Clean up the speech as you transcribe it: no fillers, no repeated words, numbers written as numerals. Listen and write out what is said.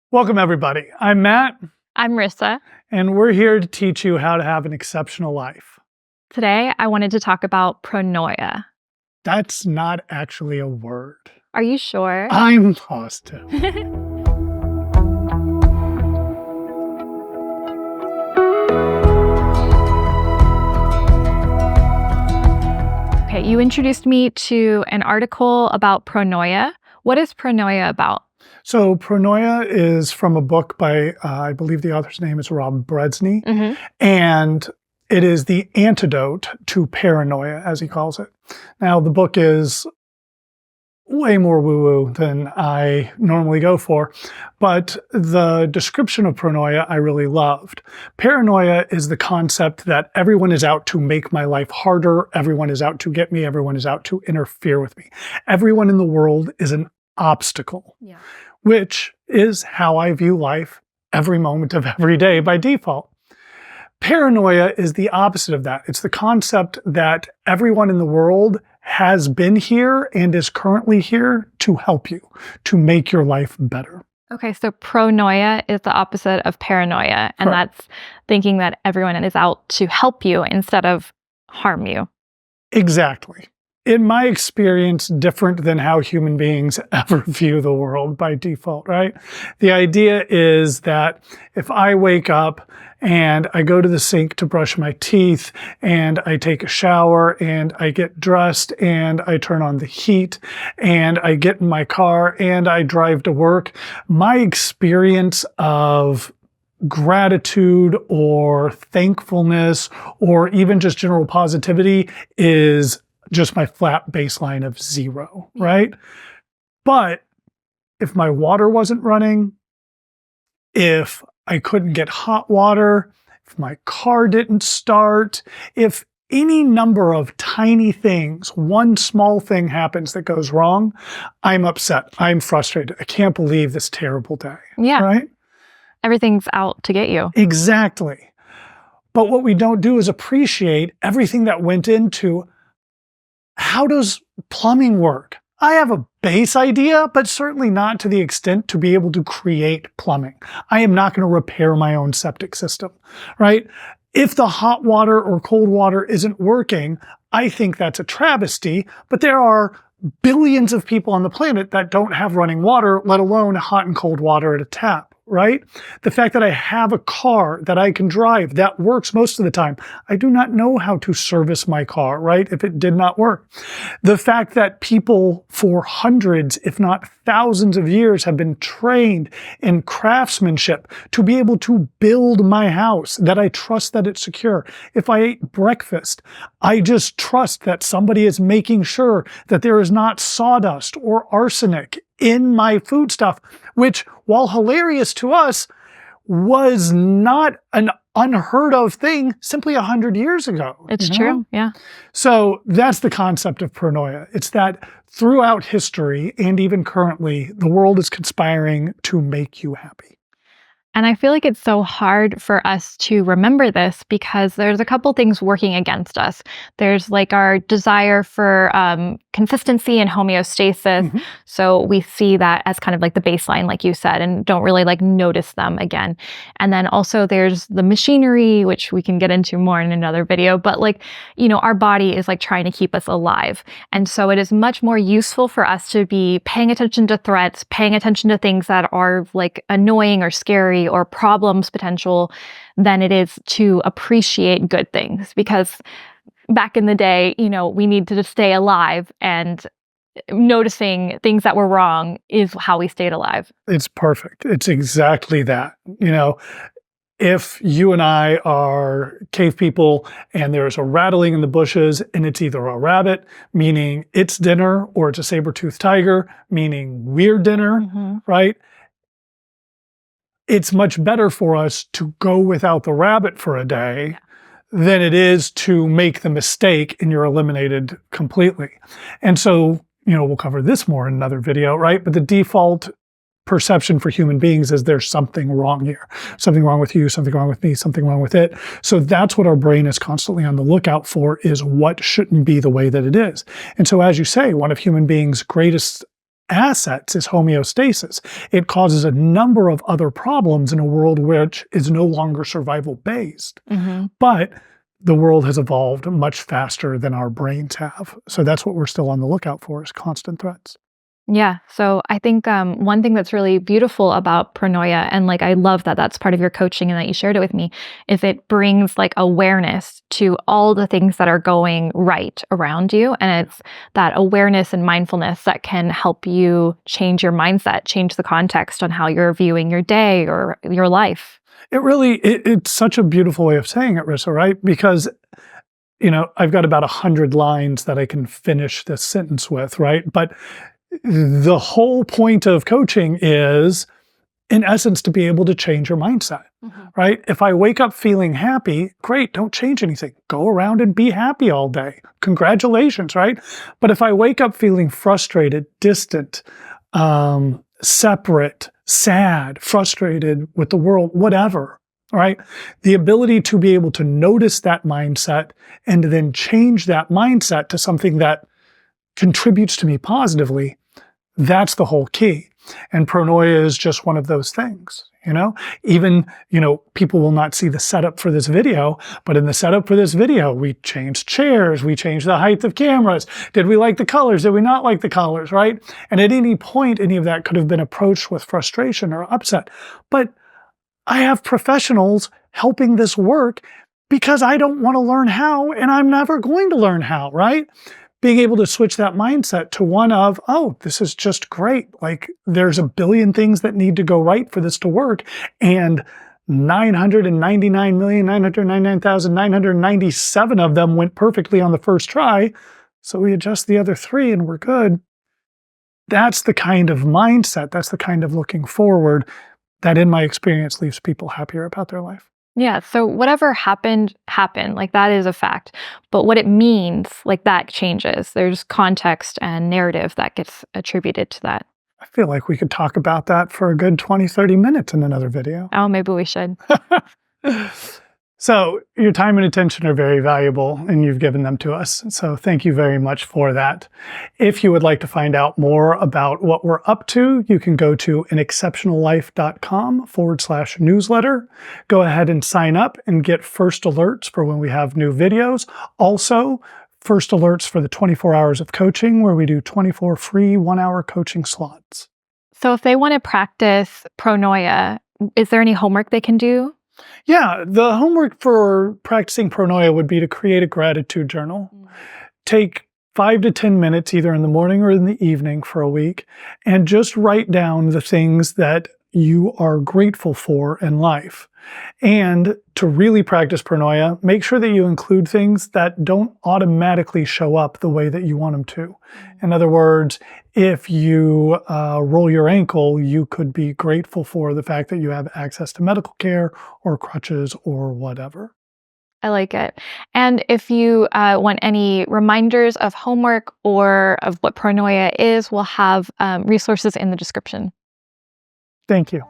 Welcome, everybody. I'm Matt, I'm Rissa. and we're here to teach you how to have an exceptional life. Today, I wanted to talk about pronoia. That's not actually a word. Are you sure? I'm positive. Okay, you introduced me to an article about pronoia. What is pronoia about? So Pronoia is from a book by, I believe the author's name is Rob Bresney, and it is the antidote to paranoia, as he calls it. Now, the book is way more woo-woo than I normally go for, but the description of pronoia I really loved. Paranoia is the concept that everyone is out to make my life harder, everyone is out to get me, everyone is out to interfere with me. Everyone in the world is an obstacle, which is how I view life every moment of every day by default. Paranoia is the opposite of that. It's the concept that everyone in the world has been here and is currently here to help you, to make your life better. Okay, so pronoia is the opposite of paranoia, and that's thinking that everyone is out to help you instead of harm you. Exactly. In my experience, different than how human beings ever view the world by default, right? The idea is that if I wake up and I go to the sink to brush my teeth and I take a shower and I get dressed and I turn on the heat and I get in my car and I drive to work, my experience of gratitude or thankfulness or even just general positivity is just my flat baseline of 0, right? But if my water wasn't running, if I couldn't get hot water, if my car didn't start, if any number of tiny things, one small thing happens that goes wrong, I'm upset. I'm frustrated. I can't believe this terrible day. Yeah. Right? Everything's out to get you. Exactly. But what we don't do is appreciate everything that went into how does plumbing work? I have a base idea, but certainly not to the extent to be able to create plumbing. I am not going to repair my own septic system, right? If the hot water or cold water isn't working, I think that's a travesty, but there are billions of people on the planet that don't have running water, let alone hot and cold water at a tap. Right? The fact that I have a car that I can drive that works most of the time. I do not know how to service my car, right? If it did not work. The fact that people for hundreds, if not thousands of years have been trained in craftsmanship to be able to build my house, that I trust that it's secure. If I ate breakfast, I just trust that somebody is making sure that there is not sawdust or arsenic in my food stuff, which, while hilarious to us, was not an unheard of thing simply 100 years ago. It's true, yeah. So that's the concept of pronoia. It's that throughout history and even currently, the world is conspiring to make you happy. And I feel like it's so hard for us to remember this because there's a couple things working against us. There's like our desire for consistency and homeostasis. So we see that as kind of like the baseline, like you said, and don't really like notice them again. And then also there's the machinery, which we can get into more in another video. But like, you know, our body is like trying to keep us alive. And so it is much more useful for us to be paying attention to threats, paying attention to things that are like annoying or scary or problems potential than it is to appreciate good things. Because back in the day, you know, we need to just stay alive, and noticing things that were wrong is how we stayed alive. It's perfect. It's exactly that. You know, if you and I are cave people and there's a rattling in the bushes and it's either a rabbit, meaning it's dinner, or it's a saber-toothed tiger, meaning we're dinner, right? It's much better for us to go without the rabbit for a day than it is to make the mistake and you're eliminated completely. And so, you know, we'll cover this more in another video, right? But the default perception for human beings is there's something wrong here. Something wrong with you, something wrong with me, something wrong with it. So that's what our brain is constantly on the lookout for, is what shouldn't be the way that it is. And so, as you say, one of human beings' greatest assets is homeostasis. It causes a number of other problems in a world which is no longer survival based. But the world has evolved much faster than our brains have. So that's what we're still on the lookout for, is constant threats. Yeah. So I think one thing that's really beautiful about Pronoia, and like I love that that's part of your coaching and that you shared it with me, is it brings like awareness to all the things that are going right around you. And it's that awareness and mindfulness that can help you change your mindset, change the context on how you're viewing your day or your life. It's such a beautiful way of saying it, Rissa, right? Because I've got about 100 lines that I can finish this sentence with, right? But the whole point of coaching is, in essence, to be able to change your mindset, right? If I wake up feeling happy, great, don't change anything. Go around and be happy all day. Congratulations, right? But if I wake up feeling frustrated, distant, separate, sad, frustrated with the world, whatever, right? The ability to be able to notice that mindset and then change that mindset to something that contributes to me positively, that's the whole key. And Pronoia is just one of those things, Even, people will not see the setup for this video, but in the setup for this video, we changed chairs, we changed the height of cameras. Did we like the colors? Did we not like the colors, right? And at any point, any of that could have been approached with frustration or upset. But I have professionals helping this work because I don't want to learn how, and I'm never going to learn how, right? Being able to switch that mindset to one of, oh, this is just great. Like, there's a billion things that need to go right for this to work. And 999,999,997 of them went perfectly on the first try. So we adjust the other 3 and we're good. That's the kind of mindset, that's the kind of looking forward that, in my experience, leaves people happier about their life. Yeah. So whatever happened. Like, that is a fact. But what it means, like, that changes. There's context and narrative that gets attributed to that. I feel like we could talk about that for a good 20, 30 minutes in another video. Oh, maybe we should. So your time and attention are very valuable, and you've given them to us. So thank you very much for that. If you would like to find out more about what we're up to, you can go to anexceptionallife.com/newsletter. Go ahead and sign up and get first alerts for when we have new videos. Also, first alerts for the 24 hours of coaching, where we do 24 free 1-hour coaching slots. So if they want to practice Pronoia, is there any homework they can do? Yeah, the homework for practicing Pronoia would be to create a gratitude journal. Take 5 to 10 minutes either in the morning or in the evening for a week, and just write down the things that you are grateful for in life. And to really practice Pronoia, make sure that you include things that don't automatically show up the way that you want them to. In other words, if you roll your ankle, you could be grateful for the fact that you have access to medical care or crutches or whatever. I like it. And if you want any reminders of homework or of what Pronoia is, we'll have resources in the description. Thank you.